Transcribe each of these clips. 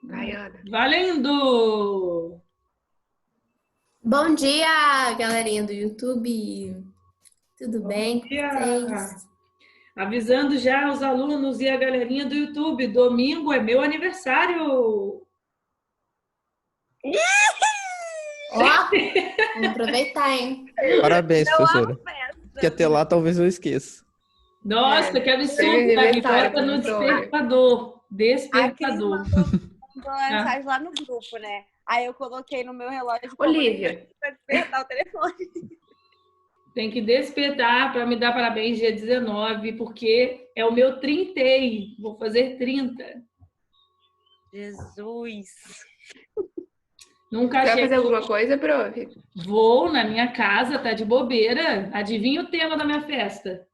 Vai, Ana. Valendo! Bom dia, galerinha do YouTube. Tudo bem com vocês? Avisando já os alunos e a galerinha do YouTube, domingo é meu aniversário! Ó, vamos aproveitar, hein? Parabéns, Eu professora. amo festa. Porque até lá talvez eu esqueça. Nossa, que absurdo! feliz Tá? Me aniversário, bota no professora. despertador. A Cris Despertador. mandou mensagem lá no grupo, né? Aí eu coloquei no meu relógio Olivia. para despertar o telefone. Tem que despertar para me dar parabéns dia 19, porque é o meu 30. Vou fazer 30. Jesus! Nunca Você vai achei. fazer alguma coisa, prof? Vou na minha casa, tá de bobeira. Adivinha o tema da minha festa?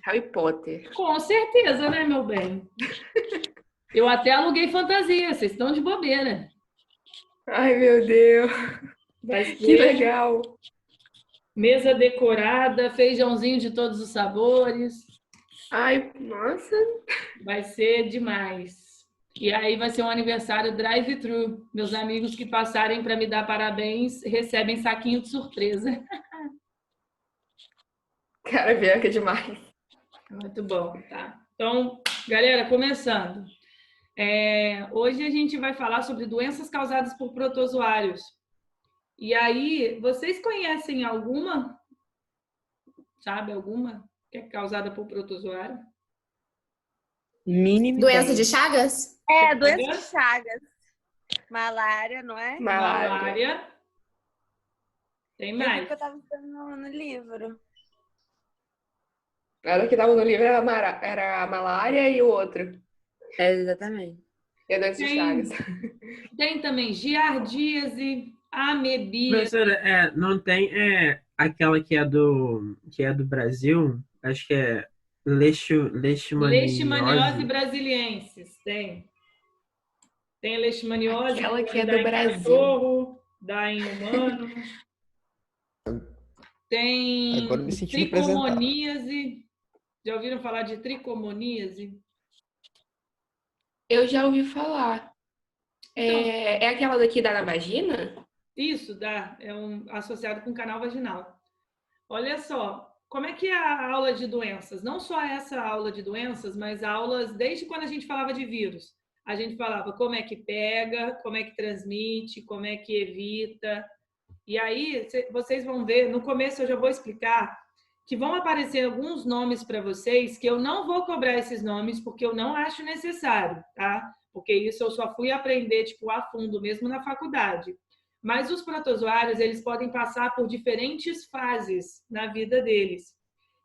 Harry Potter. Com certeza, né, meu bem? Eu até aluguei fantasia, vocês estão de bobeira. Ai, meu Deus. Vai Que ser legal. mesa decorada, feijãozinho de todos os sabores. Ai, nossa. Vai ser demais. E aí vai ser um aniversário drive-thru. Meus amigos que passarem para me dar parabéns recebem saquinho de surpresa. Cara, Bianca, demais. Muito bom, tá? Então, galera, começando. Hoje a gente vai falar sobre doenças causadas por protozoários. E aí, vocês conhecem alguma? Sabe alguma que é causada por protozoário? Mínima Doença ideia. de Chagas? Doença de Chagas. Malária, não é? Malária. Tem Eu vi mais. que eu tava estudando no livro. Era que tava no livro era a malária e o outro. Exatamente. E a doença de Chagas. Tem também giardíase, amebia. Professora, não tem aquela que é do Brasil, acho que é Leishmaniose leishmaniose. brasiliensis. Tem a leishmaniose, Aquela que é dá do em Brasil. cachorro, dá em humano. Tem Agora eu me senti representado. tricomoníase. Já ouviram falar de tricomoníase? Eu já ouvi falar. Então, É aquela daqui da vagina? isso dá, associado com canal vaginal. Olha só, como é que é a aula de doenças? Não só essa aula de doenças, mas aulas desde quando a gente falava de vírus. A gente falava como é que pega, como é que transmite, como é que evita. E aí, vocês vão ver, no começo eu já vou explicar que vão aparecer alguns nomes para vocês que eu não vou cobrar esses nomes porque eu não acho necessário, tá? Porque isso eu só fui aprender, tipo, a fundo mesmo na faculdade. Mas os protozoários, eles podem passar por diferentes fases na vida deles.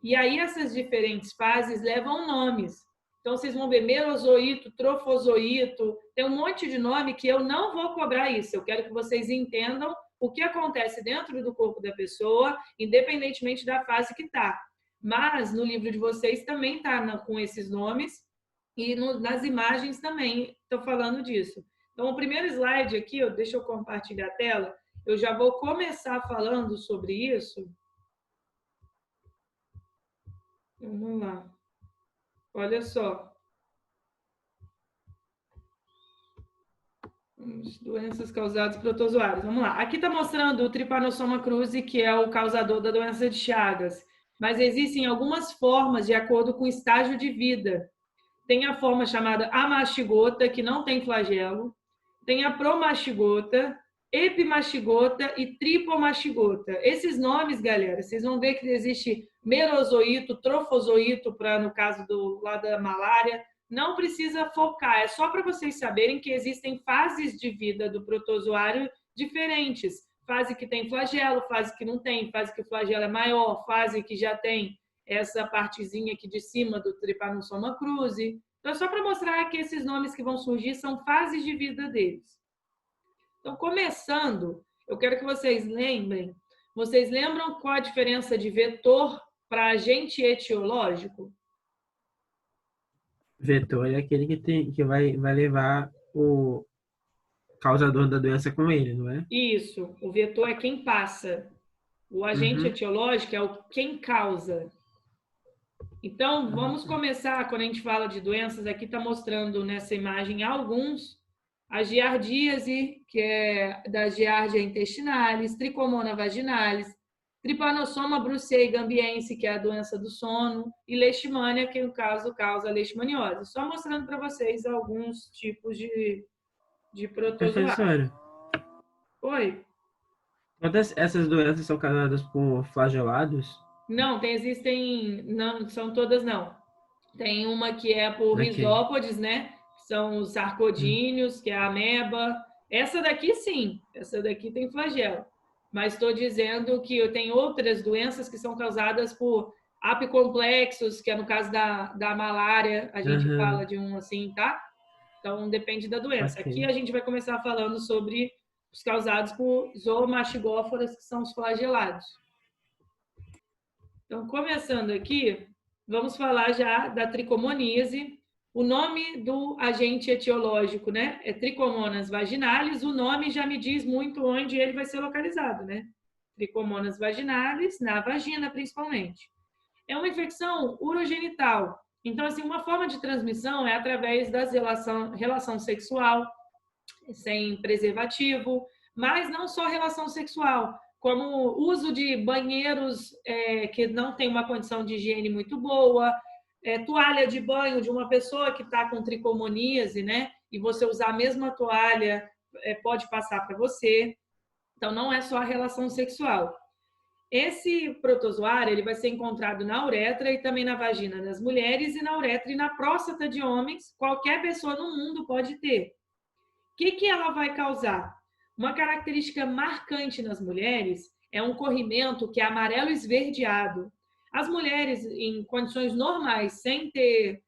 E aí essas diferentes fases levam nomes. Então vocês vão ver merozoíto, trofozoíto, tem um monte de nome que eu não vou cobrar isso. Eu quero que vocês entendam o que acontece dentro do corpo da pessoa, independentemente da fase que está. Mas no livro de vocês também está com esses nomes e nas imagens também estou falando disso. Então, o primeiro slide aqui, deixa eu compartilhar a tela, eu já vou começar falando sobre isso. Vamos lá. Olha só. Doenças causadas por protozoários. Vamos lá. Aqui está mostrando o Trypanosoma cruzi, que é o causador da doença de Chagas. Mas existem algumas formas de acordo com o estágio de vida. Tem a forma chamada amastigota, que não tem flagelo. Tem a promastigota, epimastigota e tripomastigota. Esses nomes, galera, vocês vão ver que existe merozoíto, trofozoíto, no caso lá da malária. Não precisa focar, é só para vocês saberem que existem fases de vida do protozoário diferentes. Fase que tem flagelo, fase que não tem, fase que o flagelo é maior, fase que já tem essa partezinha aqui de cima do Trypanosoma cruzi. Então, é só para mostrar que esses nomes que vão surgir são fases de vida deles. Então, começando, eu quero que vocês lembrem. Vocês lembram qual a diferença de vetor para agente etiológico? Vetor é aquele que vai levar o causador da doença com ele, não é? Isso, o vetor é quem passa. O agente etiológico é o quem causa. Então, vamos começar, quando a gente fala de doenças, aqui está mostrando nessa imagem alguns, A giardíase, que é da Giardia intestinalis, Tricomona vaginalis, Trypanosoma brucei gambiense, que é a doença do sono, e Leishmania, que no caso causa leishmaniose. Só mostrando para vocês alguns tipos de protozoário. Professora, Oi? todas essas doenças são causadas por flagelados? Não, existem, não são todas não. Tem uma que é por Ok. risópodes, né? São os sarcodíneos, que é a ameba. Essa daqui sim, essa daqui tem flagelo. Mas estou dizendo que eu tenho outras doenças que são causadas por apicomplexos, que é no caso da malária, a gente fala de um assim, tá? Então depende da doença. Ok. Aqui a gente vai começar falando sobre os causados por zoomastigóforas, que são os flagelados. Então, começando aqui, vamos falar já da tricomoníase. O nome do agente etiológico, né, é Trichomonas vaginalis. O nome já me diz muito onde ele vai ser localizado, né? Trichomonas vaginalis, na vagina principalmente. É uma infecção urogenital. Então, assim, uma forma de transmissão é através das relação sexual, sem preservativo, mas não só relação sexual, como uso de banheiros que não tem uma condição de higiene muito boa, toalha de banho de uma pessoa que está com tricomoníase, né? E você usar a mesma toalha pode passar para você. Então, não é só a relação sexual. Esse protozoário ele vai ser encontrado na uretra e também na vagina das mulheres e na uretra e na próstata de homens. Qualquer pessoa no mundo pode ter. O que ela vai causar? Uma característica marcante nas mulheres é um corrimento que é amarelo esverdeado. As mulheres, em condições normais, sem ter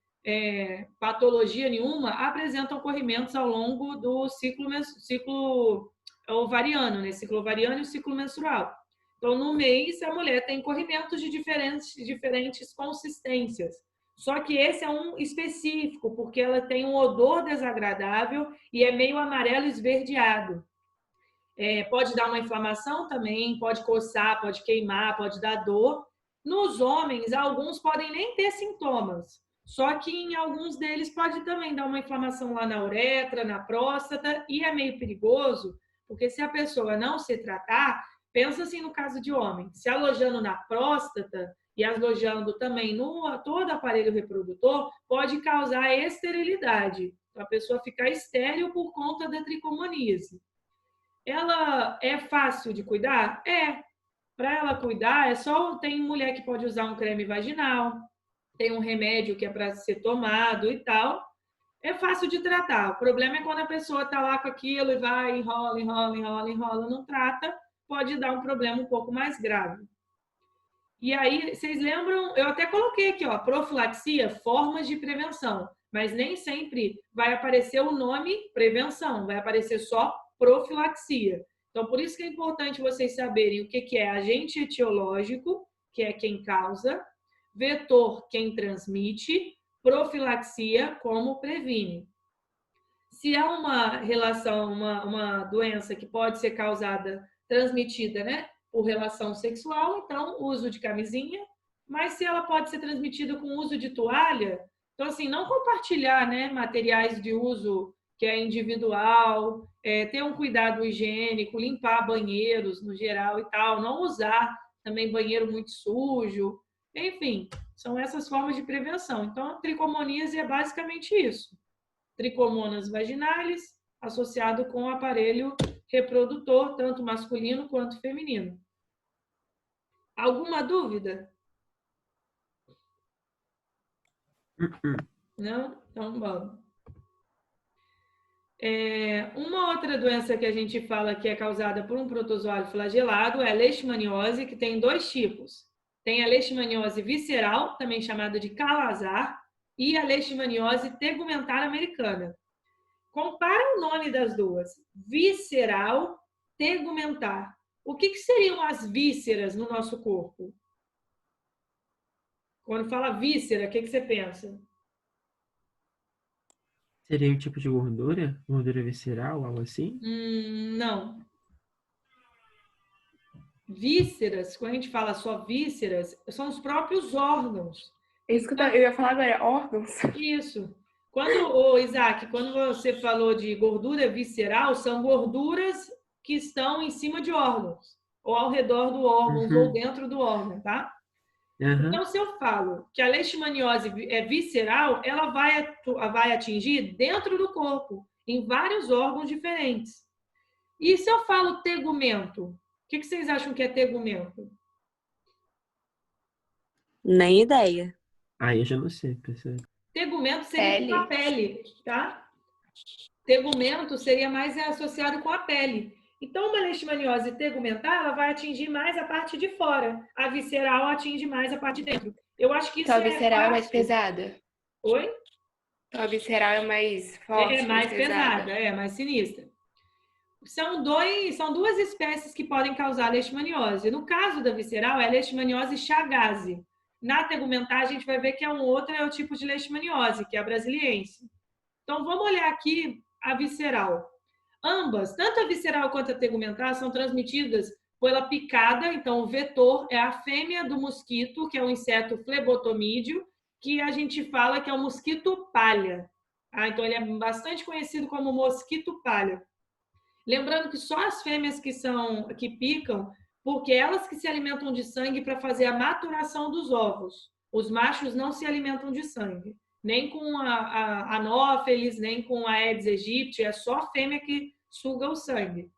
patologia nenhuma, apresentam corrimentos ao longo do ciclo ovariano, né? Ciclo ovariano e o ciclo menstrual. Então, no mês, a mulher tem corrimentos de diferentes consistências. Só que esse é um específico, porque ela tem um odor desagradável e é meio amarelo esverdeado. Pode dar uma inflamação também, pode coçar, pode queimar, pode dar dor. Nos homens, alguns podem nem ter sintomas, só que em alguns deles pode também dar uma inflamação lá na uretra, na próstata, e é meio perigoso, porque se a pessoa não se tratar, pensa assim no caso de homem, se alojando na próstata e alojando também no todo aparelho reprodutor, pode causar esterilidade. Então, a pessoa ficar estéril por conta da tricomoníase. Ela é fácil de cuidar? É. Para ela cuidar, tem mulher que pode usar um creme vaginal, tem um remédio que é para ser tomado e tal. É fácil de tratar. O problema é quando a pessoa está lá com aquilo e vai, enrola, não trata, pode dar um problema um pouco mais grave. E aí, vocês lembram, eu até coloquei aqui, ó, profilaxia, formas de prevenção, mas nem sempre vai aparecer o nome prevenção, vai aparecer só profilaxia. Então, por isso que é importante vocês saberem o que é agente etiológico, que é quem causa, vetor, quem transmite, profilaxia, como previne. Se há uma relação, uma doença que pode ser causada, transmitida, né, por relação sexual, então uso de camisinha, mas se ela pode ser transmitida com uso de toalha, então assim, não compartilhar, né, materiais de uso que é individual, ter um cuidado higiênico, limpar banheiros no geral e tal, não usar também banheiro muito sujo, enfim, são essas formas de prevenção. Então, a tricomoníase é basicamente isso. Trichomonas vaginalis, associado com o aparelho reprodutor, tanto masculino quanto feminino. Alguma dúvida? Não? Então, vamos. Uma outra doença que a gente fala que é causada por um protozoário flagelado é a leishmaniose, que tem dois tipos. Tem a leishmaniose visceral, também chamada de calazar, e a leishmaniose tegumentar americana. Compara o nome das duas. Visceral, tegumentar. O que seriam as vísceras no nosso corpo? Quando fala víscera, o que você pensa? Seria um tipo de gordura? Gordura visceral, algo assim? Não. Vísceras, quando a gente fala só vísceras, são os próprios órgãos. Isso que eu ia falar agora, órgãos. Isso. Ô, Isaac, quando você falou de gordura visceral, são gorduras que estão em cima de órgãos, ou ao redor do órgão, ou dentro do órgão, tá? Então, se eu falo que a leishmaniose é visceral, ela vai atingir dentro do corpo, em vários órgãos diferentes. E se eu falo tegumento, o que vocês acham que é tegumento? Nem ideia. Aí eu já não sei, pessoal. Tegumento seria com a pele, tá? Tegumento seria mais associado com a pele. Então, uma leishmaniose tegumentar, ela vai atingir mais a parte de fora. A visceral atinge mais a parte de dentro. Eu acho que isso Então, a visceral é mais fácil. pesada. Oi? Então, a visceral é mais forte, É mais pesada, é mais sinistra. São duas espécies que podem causar leishmaniose. No caso da visceral, é a leishmaniose Chagas. Na tegumentar, a gente vai ver que é o tipo de leishmaniose, que é a brasiliense. Então, vamos olhar aqui a visceral. Ambas, tanto a visceral quanto a tegumentar, são transmitidas pela picada. Então, o vetor é a fêmea do mosquito, que é o inseto flebotomídeo, que a gente fala que é o mosquito palha. Então, ele é bastante conhecido como mosquito palha. Lembrando que só as fêmeas que picam, porque elas que se alimentam de sangue para fazer a maturação dos ovos. Os machos não se alimentam de sangue. Nem com a anófeles, nem com a Aedes aegypti, é só a fêmea que suga o sangue.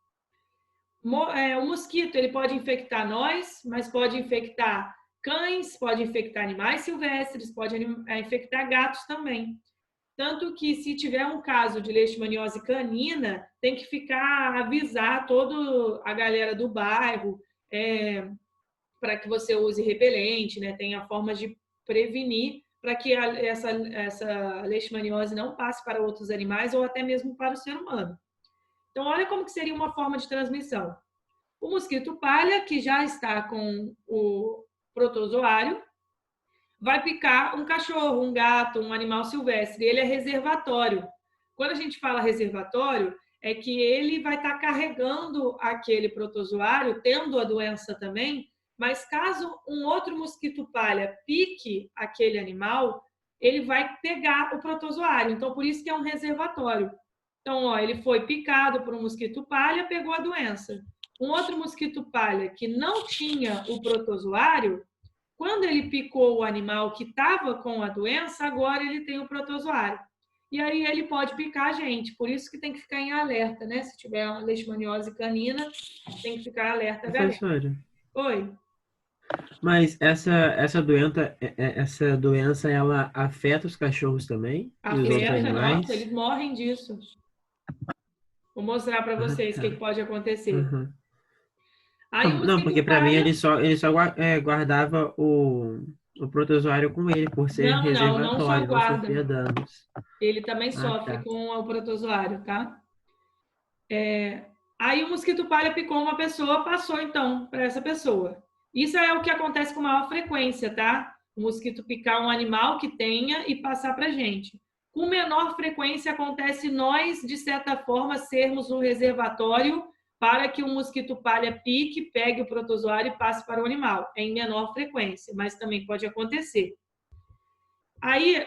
O mosquito, ele pode infectar nós, mas pode infectar cães, pode infectar animais silvestres, pode infectar gatos também. Tanto que, se tiver um caso de leishmaniose canina, tem que avisar toda a galera do bairro para que você use repelente, né? Tenha formas de prevenir para que essa leishmaniose não passe para outros animais ou até mesmo para o ser humano. Então, olha como que seria uma forma de transmissão. O mosquito palha, que já está com o protozoário, vai picar um cachorro, um gato, um animal silvestre. Ele é reservatório. Quando a gente fala reservatório, é que ele vai estar carregando aquele protozoário, tendo a doença também, mas caso um outro mosquito palha pique aquele animal, ele vai pegar o protozoário. Então, por isso que é um reservatório. Então, ele foi picado por um mosquito palha, pegou a doença. Um outro mosquito palha que não tinha o protozoário, quando ele picou o animal que estava com a doença, agora ele tem o protozoário. E aí ele pode picar a gente. Por isso que tem que ficar em alerta, né? Se tiver uma leishmaniose canina, tem que ficar alerta, galera. Professora, Oi. mas essa doença, ela afeta os cachorros também? E os outros animais? Nossa, eles morrem disso. Vou mostrar para vocês o que pode acontecer. Uhum. Aí, Não, porque para mim ele só guardava o protozoário com ele, por ser não reservatório, só não guarda. sofria danos. Ele também sofre tá. com o protozoário, tá? Aí o mosquito palha picou uma pessoa, passou então para essa pessoa. Isso é o que acontece com maior frequência, tá? O mosquito picar um animal que tenha e passar para gente. Com menor frequência acontece nós, de certa forma, sermos um reservatório para que o mosquito palha pique, pegue o protozoário e passe para o animal. É em menor frequência, mas também pode acontecer. Aí,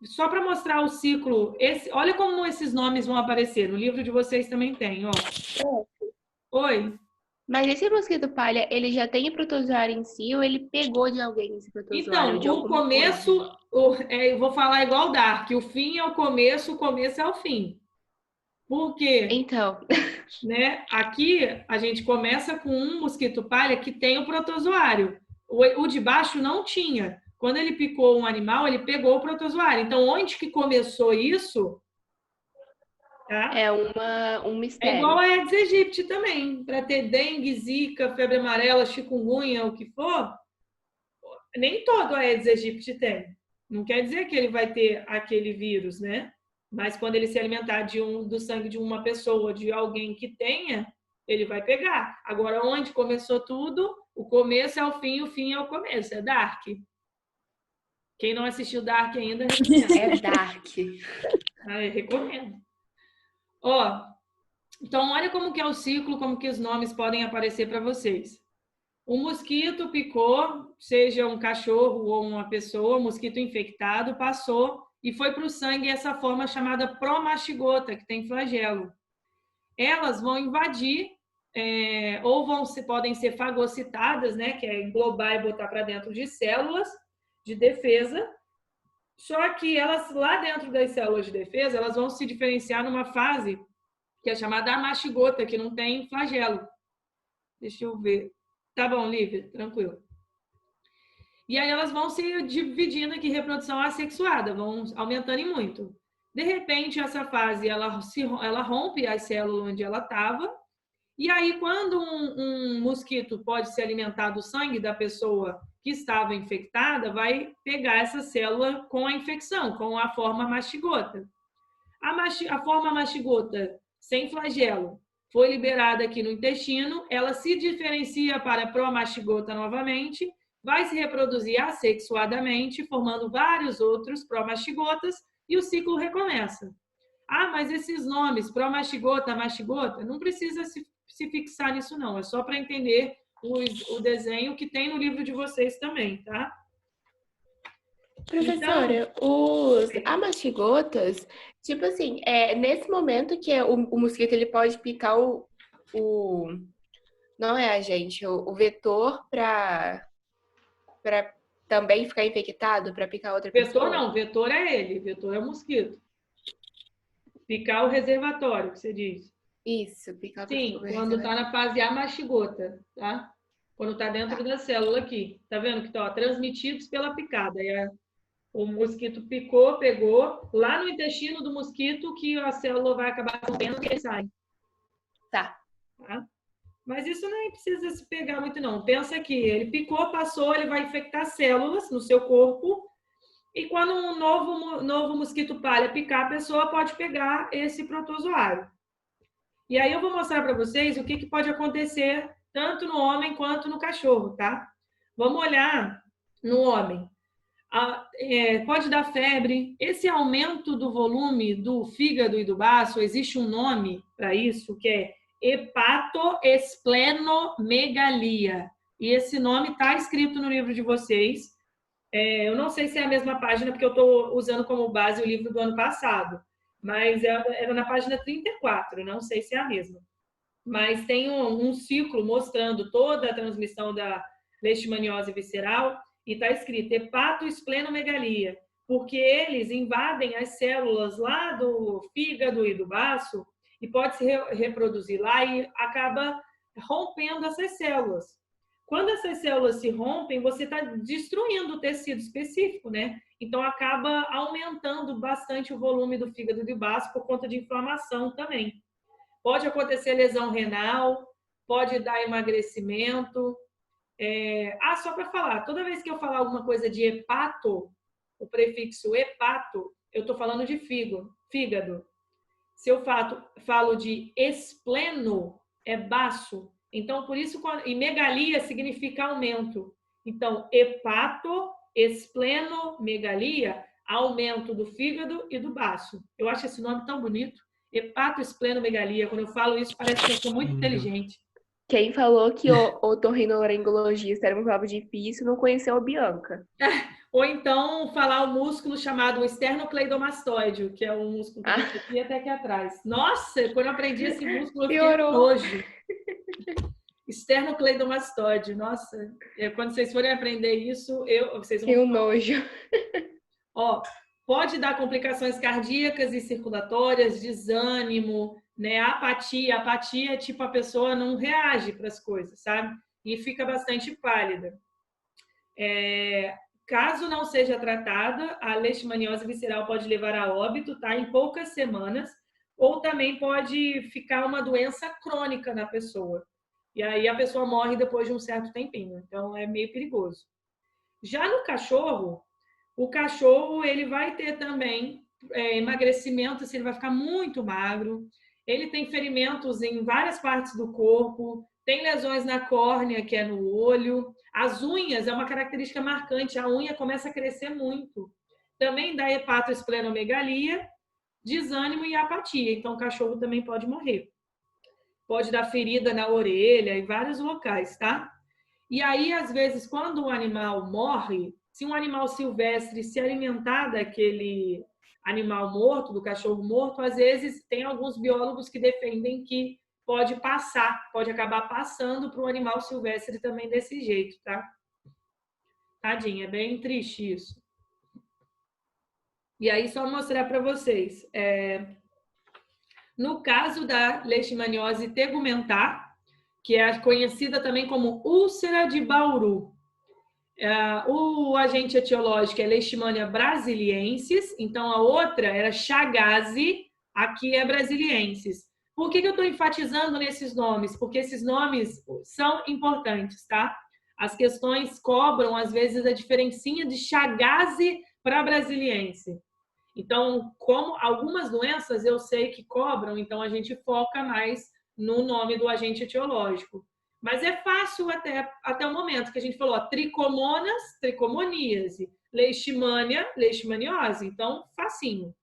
só para mostrar o ciclo, olha como esses nomes vão aparecer. No livro de vocês também tem, ó. Oi. Mas esse mosquito palha, ele já tem o protozoário em si ou ele pegou de alguém esse protozoário? Então, o começo, eu vou falar igual Dark, o fim é o começo é o fim. Por quê? Então, né? Aqui a gente começa com um mosquito palha que tem o protozoário. O de baixo não tinha. Quando ele picou um animal, ele pegou o protozoário. Então, onde que começou isso? Tá? é um mistério. É igual a Aedes aegypti também. Para ter dengue, zika, febre amarela, chikungunya, o que for, nem todo Aedes aegypti tem. Não quer dizer que ele vai ter aquele vírus, né? Mas quando ele se alimentar do sangue de uma pessoa, de alguém que tenha, ele vai pegar. Agora, onde começou tudo, o começo é o fim é o começo. É Dark. Quem não assistiu Dark ainda, recomendo. É Dark. Eu recomendo. Ó, então, olha como que é o ciclo, como que os nomes podem aparecer para vocês. O mosquito picou, seja um cachorro ou uma pessoa, mosquito infectado, passou e foi para o sangue essa forma chamada promastigota, que tem flagelo. Elas vão invadir, ou podem ser fagocitadas, né, que é englobar e botar para dentro de células de defesa. Só que elas, lá dentro das células de defesa, elas vão se diferenciar numa fase que é chamada amastigota, que não tem flagelo. Deixa eu ver. Tá bom, Lívia, tranquilo. E aí elas vão se dividindo aqui, reprodução assexuada, vão aumentando em muito. De repente, essa fase, ela rompe a célula onde ela estava, e aí quando um mosquito pode se alimentar do sangue da pessoa que estava infectada, vai pegar essa célula com a infecção, com a forma mastigota. A forma mastigota sem flagelo foi liberada aqui no intestino, ela se diferencia para a promastigota novamente, vai se reproduzir assexuadamente, formando vários outros promastigotas, e o ciclo recomeça. Ah, mas esses nomes, promastigota, mastigota, não precisa se fixar nisso não, é só para entender o desenho que tem no livro de vocês também, tá? Professora, os amastigotas, tipo assim, nesse momento que o mosquito ele pode picar não é a gente, o vetor para também ficar infectado, para picar outra pessoa? Vetor não, vetor é ele, vetor é o mosquito. Picar o reservatório, que você diz. Isso, picar outra Sim, pessoa. quando está na fase amastigota, tá? Quando está dentro da célula aqui. Tá vendo que tá transmitidos pela picada. O mosquito picou, pegou, lá no intestino do mosquito que a célula vai acabar rompendo e ele sai. Tá. Mas isso nem precisa se pegar muito não. Pensa que ele picou, passou, ele vai infectar células no seu corpo e quando um novo mosquito palha picar, a pessoa pode pegar esse protozoário. E aí eu vou mostrar para vocês o que pode acontecer tanto no homem quanto no cachorro, tá? Vamos olhar no homem. Pode dar febre. Esse aumento do volume do fígado e do baço, existe um nome para isso, que é hepatoesplenomegalia. E esse nome está escrito no livro de vocês. Eu não sei se é a mesma página, porque eu estou usando como base o livro do ano passado. Mas era na página 34, não sei se é a mesma. Mas tem um ciclo mostrando toda a transmissão da leishmaniose visceral e está escrito hepatoesplenomegalia, porque eles invadem as células lá do fígado e do baço e pode se reproduzir lá e acaba rompendo essas células. Quando essas células se rompem, você está destruindo o tecido específico, né? Então, acaba aumentando bastante o volume do fígado e do baço por conta de inflamação também. Pode acontecer lesão renal, pode dar emagrecimento. Só para falar, toda vez que eu falar alguma coisa de hepato, o prefixo hepato, eu estou falando de fígado. Se eu falo de espleno, é baço. Então, por isso, e megalia significa aumento. Então, hepatoesplenomegalia, aumento do fígado e do baço. Eu acho esse nome tão bonito. Hepatoesplenomegalia. Quando eu falo isso, parece que eu sou muito inteligente. Quem falou que o otorrinolaringologista era uma palavra difícil não conheceu a Bianca. Ou então falar o músculo chamado esternocleidomastoide, que é um músculo que fica aqui até aqui atrás. Nossa, quando eu aprendi esse músculo, eu fiquei com nojo. Esternocleidomastoide. Nossa, quando vocês forem aprender isso, vocês vão... Tem um nojo. Pode dar complicações cardíacas e circulatórias, desânimo, né? Apatia. Apatia é tipo a pessoa não reage para as coisas, sabe? E fica bastante pálida. Caso não seja tratada, a leishmaniose visceral pode levar a óbito, tá? Em poucas semanas, ou também pode ficar uma doença crônica na pessoa. E aí a pessoa morre depois de um certo tempinho. Então, é meio perigoso. Já no cachorro, o cachorro ele vai ter também emagrecimento, assim, ele vai ficar muito magro. Ele tem ferimentos em várias partes do corpo, tem lesões na córnea, que é no olho. As unhas é uma característica marcante, a unha começa a crescer muito. Também dá hepatoesplenomegalia, desânimo e apatia. Então, o cachorro também pode morrer. Pode dar ferida na orelha, em vários locais, tá? E aí, às vezes, quando o animal morre, se um animal silvestre se alimentar animal morto, do cachorro morto, às vezes tem alguns biólogos que defendem que pode acabar passando para o animal silvestre também desse jeito, tá? Tadinha, é bem triste isso. E aí, só mostrar para vocês. No caso da leishmaniose tegumentar, que é conhecida também como úlcera de Bauru, o agente etiológico é Leishmania brasiliensis, então a outra era Chagas, aqui é brasiliensis. Por que eu estou enfatizando nesses nomes? Porque esses nomes são importantes, tá? As questões cobram, às vezes, a diferencinha de Chagas para brasiliense. Então, como algumas doenças eu sei que cobram, então a gente foca mais no nome do agente etiológico. Mas é fácil até o momento que a gente falou, ó, tricomonas, tricomoníase, leishmania, leishmaniose. Então, facinho.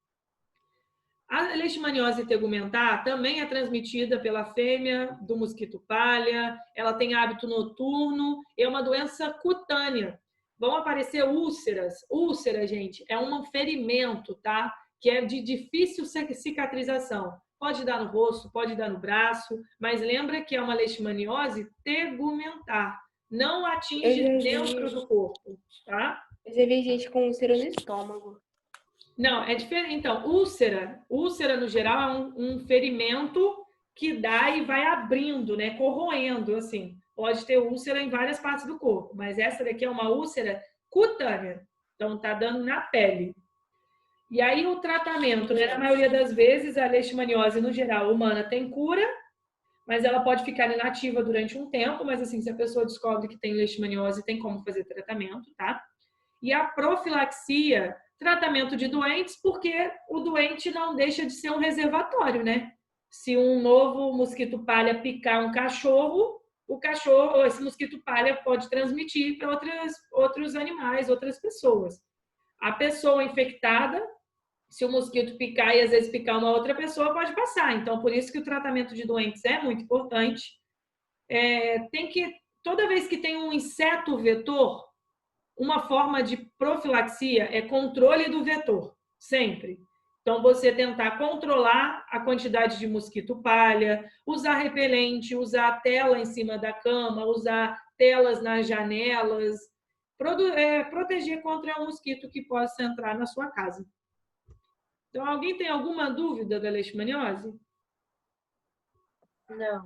A leishmaniose tegumentar também é transmitida pela fêmea do mosquito palha, ela tem hábito noturno, é uma doença cutânea. Vão aparecer úlceras. Úlcera, gente, é um ferimento, tá? Que é de difícil cicatrização. Pode dar no rosto, pode dar no braço, mas lembra que é uma leishmaniose tegumentar. Não atinge dentro do corpo, tá? Eu já vi gente com úlcera no estômago. Não, é diferente. Então, úlcera no geral é um ferimento que dá e vai abrindo, né? Corroendo, assim. Pode ter úlcera em várias partes do corpo, mas essa daqui é uma úlcera cutânea. Então, tá dando na pele. E aí, o tratamento, né? Na maioria das vezes, a leishmaniose, no geral, humana tem cura, mas ela pode ficar inativa durante um tempo, mas assim, se a pessoa descobre que tem leishmaniose, tem como fazer tratamento, tá? E a profilaxia, tratamento de doentes, porque o doente não deixa de ser um reservatório, né? Se um novo mosquito palha picar um cachorro, esse mosquito palha pode transmitir para outros animais, outras pessoas. A pessoa infectada, se o mosquito picar e às vezes picar uma outra pessoa, pode passar. Então, por isso que o tratamento de doentes é muito importante. Toda vez que tem um inseto vetor, uma forma de profilaxia é controle do vetor, sempre. Então, você tentar controlar a quantidade de mosquito palha, usar repelente, usar tela em cima da cama, usar telas nas janelas, proteger contra um mosquito que possa entrar na sua casa. Então, alguém tem alguma dúvida da leishmaniose? Não.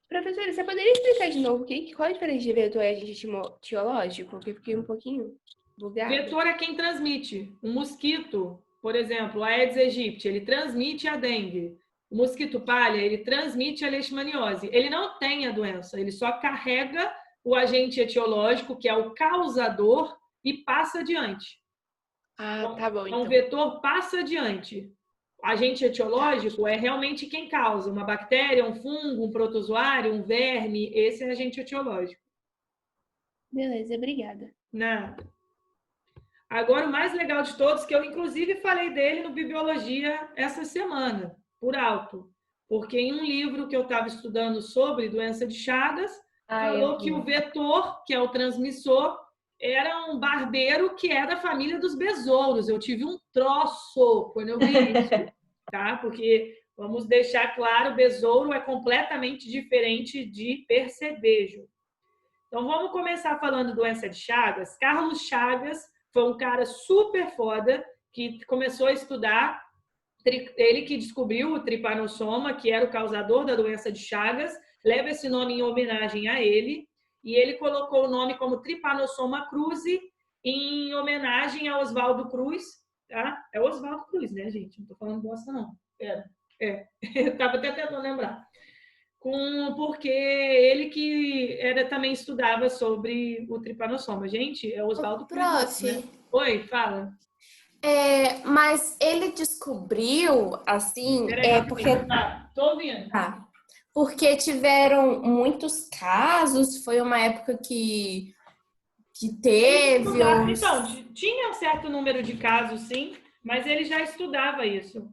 Professora, você poderia explicar de novo qual a diferença de vetor e agente etiológico? Porque eu fiquei um pouquinho bugada. Vetor é quem transmite. Um mosquito, por exemplo, a Aedes aegypti, ele transmite a dengue. O mosquito palha, ele transmite a leishmaniose. Ele não tem a doença, ele só carrega o agente etiológico, que é o causador, e passa adiante. Ah, tá bom, então. então. O vetor passa adiante. O agente etiológico é realmente quem causa. Uma bactéria, um fungo, um protozoário, um verme. Esse é agente etiológico. Beleza, obrigada. Nada. Agora, o mais legal de todos, que eu inclusive falei dele no Bibiologia essa semana, por alto. Porque em um livro que eu estava estudando sobre doença de Chagas, falou que o vetor, que é o transmissor, era um barbeiro que é da família dos besouros. Eu tive um troço quando eu vi isso, tá? Porque, vamos deixar claro, o besouro é completamente diferente de percevejo. Então, vamos começar falando doença de Chagas. Carlos Chagas foi um cara super foda que começou a estudar, ele que descobriu o tripanossoma, que era o causador da doença de Chagas, leva esse nome em homenagem a ele, e ele colocou o nome como Trypanosoma cruzi em homenagem a Oswaldo Cruz, tá? É Oswaldo Cruz, né, gente? Não tô falando bosta, não. Eu tava até tentando lembrar. Porque ele que também estudava sobre o tripanossoma. Gente, é Oswaldo Cruz. Prof. Né? Oi, fala. Mas ele descobriu, assim, porque... Tô ouvindo. Tá. Porque tiveram muitos casos, foi uma época que teve... Então, tinha um certo número de casos, sim, mas ele já estudava isso.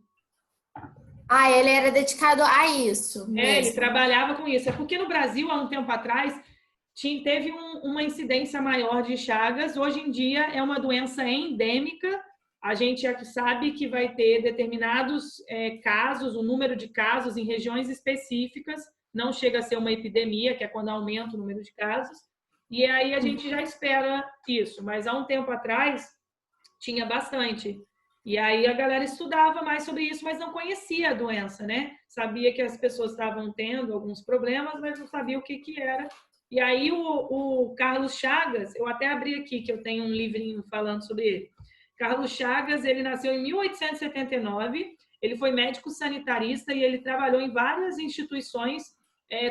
Ele era dedicado a isso mesmo. Ele trabalhava com isso. É porque no Brasil, há um tempo atrás, teve uma incidência maior de Chagas. Hoje em dia, é uma doença endêmica a gente já sabe que vai ter determinados casos, o número de casos em regiões específicas, não chega a ser uma epidemia, que é quando aumenta o número de casos, e aí a gente já espera isso, mas há um tempo atrás tinha bastante. E aí a galera estudava mais sobre isso, mas não conhecia a doença, né? Sabia que as pessoas estavam tendo alguns problemas, mas não sabia o que era. E aí o Carlos Chagas, eu até abri aqui, que eu tenho um livrinho falando sobre ele. Carlos Chagas, ele nasceu em 1879, ele foi médico sanitarista e ele trabalhou em várias instituições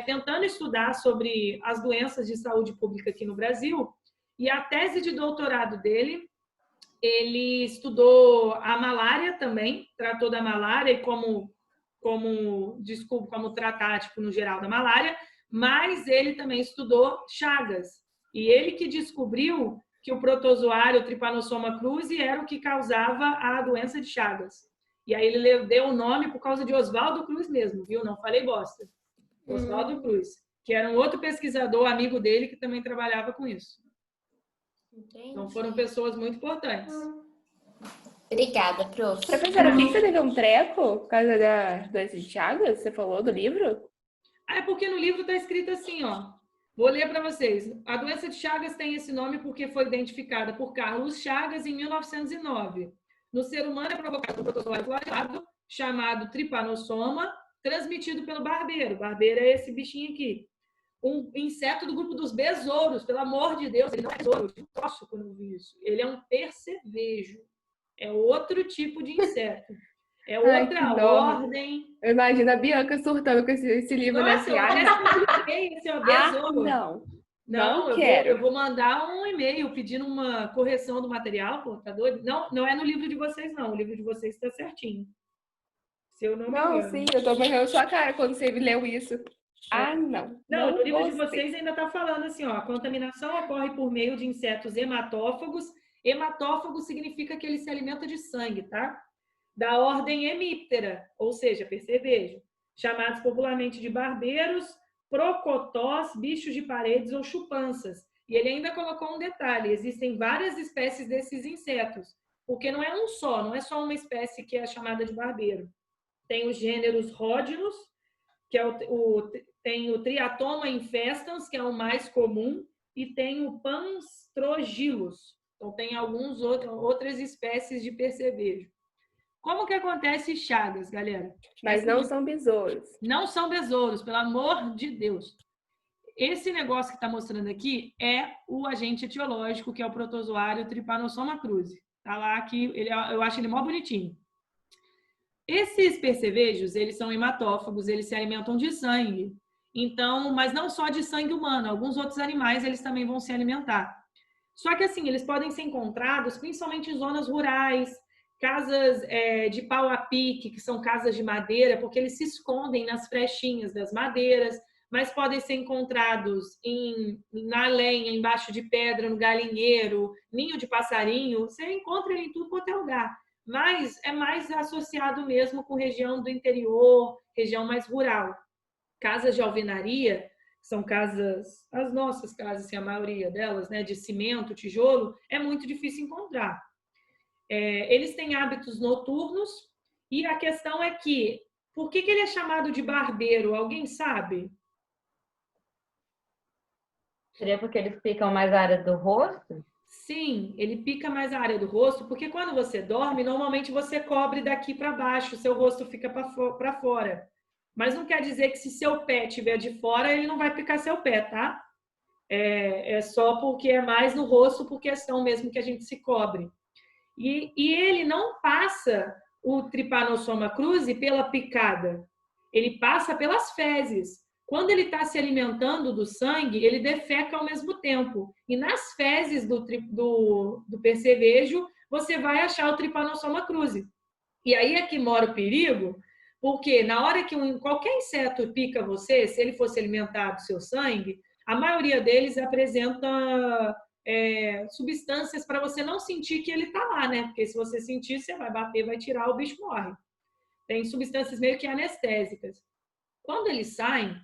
tentando estudar sobre as doenças de saúde pública aqui no Brasil. E a tese de doutorado dele, ele estudou a malária também, tratou da malária e como tratar, tipo, no geral da malária, mas ele também estudou Chagas. E ele que descobriu que o protozoário o Trypanosoma cruzi era o que causava a doença de Chagas. E aí ele deu o nome por causa de Oswaldo Cruz mesmo, viu? Não falei bosta. Oswaldo Cruz, que era um outro pesquisador, amigo dele, que também trabalhava com isso. Entendi. Então foram pessoas muito importantes. Obrigada, prof. Professora, por que você teve um treco por causa da doença de Chagas? Você falou do livro? É porque no livro está escrito assim, ó. Vou ler para vocês. A doença de Chagas tem esse nome porque foi identificada por Carlos Chagas em 1909. No ser humano é provocado por um protozoário flagelado chamado Trypanosoma, transmitido pelo barbeiro. Barbeiro é esse bichinho aqui. Um inseto do grupo dos besouros, pelo amor de Deus, ele não é besouro, eu posso quando eu vi isso. Ele é um percevejo. É outro tipo de inseto. É outra ordem. Eu imagino a Bianca surtando com esse livro Nossa, nesse ar. esse é o besouro. Não, quero. Eu vou mandar um e-mail pedindo uma correção do material, pô, tá doido? Não é no livro de vocês, não. O livro de vocês está certinho. Se eu não me engano. Sim, eu tô imaginando sua cara quando você leu isso. Não. Não, no livro de gostei. vocês ainda está falando assim, ó, a contaminação ocorre por meio de insetos hematófagos. Hematófago significa que ele se alimenta de sangue, tá? Da ordem hemíptera, ou seja, percevejo, chamados popularmente de barbeiros, procotós, bichos de paredes ou chupanças. E ele ainda colocou um detalhe, existem várias espécies desses insetos, porque não é um só, não é só uma espécie que é chamada de barbeiro. Tem os gêneros Rhodinus, que é tem o Triatoma infestans, que é o mais comum, e tem o Panstrogyllus. Então, tem outras espécies de percevejo. Como que acontece Chagas, galera? Mas não são besouros. Não são besouros, pelo amor de Deus. Esse negócio que está mostrando aqui é o agente etiológico, que é o protozoário Trypanosoma cruzi. Tá lá aqui, eu acho ele mó bonitinho. Esses percevejos, eles são hematófagos, eles se alimentam de sangue. Então, mas não só de sangue humano, alguns outros animais eles também vão se alimentar. Só que assim, eles podem ser encontrados principalmente em zonas rurais, casas de pau a pique, que são casas de madeira, porque eles se escondem nas frechinhas das madeiras, mas podem ser encontrados na lenha, embaixo de pedra, no galinheiro, ninho de passarinho. Você encontra ele em tudo quanto é lugar. Mas é mais associado mesmo com região do interior, região mais rural. Casas de alvenaria, são casas, as nossas casas, assim, a maioria delas, né, de cimento, tijolo, é muito difícil encontrar. Eles têm hábitos noturnos e a questão é que, por que ele é chamado de barbeiro? Alguém sabe? Seria porque eles picam mais a área do rosto? Sim, ele pica mais a área do rosto, porque quando você dorme, normalmente você cobre daqui para baixo, seu rosto fica para fora. Mas não quer dizer que se seu pé estiver de fora, ele não vai picar seu pé, tá? É só porque é mais no rosto, por questão mesmo que a gente se cobre. E ele não passa o Trypanosoma cruzi pela picada, ele passa pelas fezes. Quando ele está se alimentando do sangue, ele defeca ao mesmo tempo. E nas fezes do percevejo, você vai achar o Trypanosoma cruzi. E aí é que mora o perigo, porque na hora que qualquer inseto pica você, se ele fosse alimentar do seu sangue, a maioria deles apresenta substâncias para você não sentir que ele está lá, né? Porque se você sentir, você vai bater, vai tirar, o bicho morre. Tem substâncias meio que anestésicas. Quando eles saem,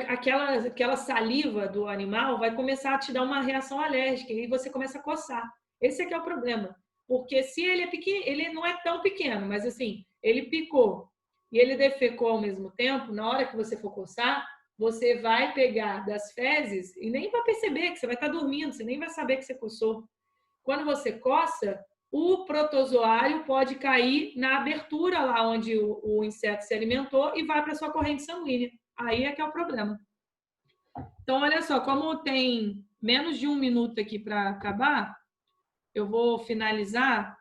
aquela saliva do animal vai começar a te dar uma reação alérgica e você começa a coçar. Esse é que é o problema. Porque se ele é pequeno, ele não é tão pequeno, mas assim, ele picou e ele defecou ao mesmo tempo, na hora que você for coçar, você vai pegar das fezes e nem vai perceber que você vai estar dormindo, você nem vai saber que você coçou. Quando você coça, o protozoário pode cair na abertura lá onde o inseto se alimentou e vai para sua corrente sanguínea. Aí é que é o problema. Então, olha só, como tem menos de 1 minuto aqui para acabar, eu vou finalizar